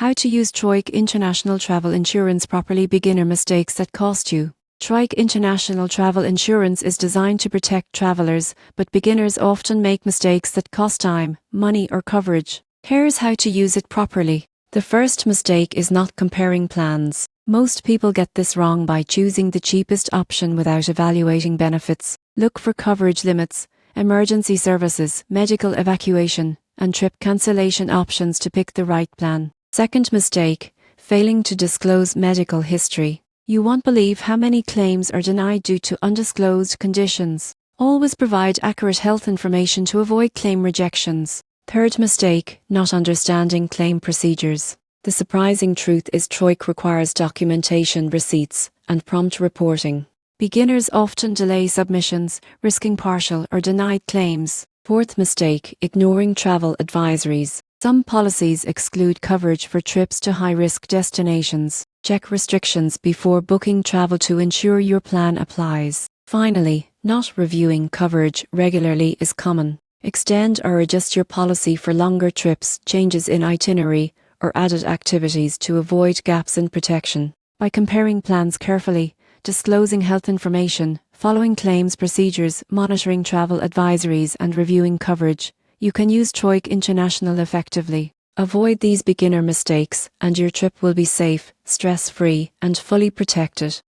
How to use Trawick International Travel Insurance properly. Beginner mistakes that cost you. Trawick International Travel Insurance is designed to protect travelers, but beginners often make mistakes that cost time, money, or coverage. Here's how to use it properly. The first mistake is not comparing plans. Most people get this wrong by choosing the cheapest option without evaluating benefits. Look for coverage limits, emergency services, medical evacuation, and trip cancellation options to pick the right plan. Second mistake, failing to disclose medical history. You won't believe how many claims are denied due to undisclosed conditions. Always provide accurate health information to avoid claim rejections. Third mistake, not understanding claim procedures. The surprising truth is Trawick requires documentation, receipts, and prompt reporting. Beginners often delay submissions, risking partial or denied claims. Fourth mistake, ignoring travel advisories. Some policies exclude coverage for trips to high-risk destinations. Check restrictions before booking travel to ensure your plan applies. Finally, not reviewing coverage regularly is common. Extend or adjust your policy for longer trips, changes in itinerary, or added activities to avoid gaps in protection. By comparing plans carefully, disclosing health information, following claims procedures, monitoring travel advisories, and reviewing coverage, you can use Trawick International effectively. Avoid these beginner mistakes, and your trip will be safe, stress-free, and fully protected.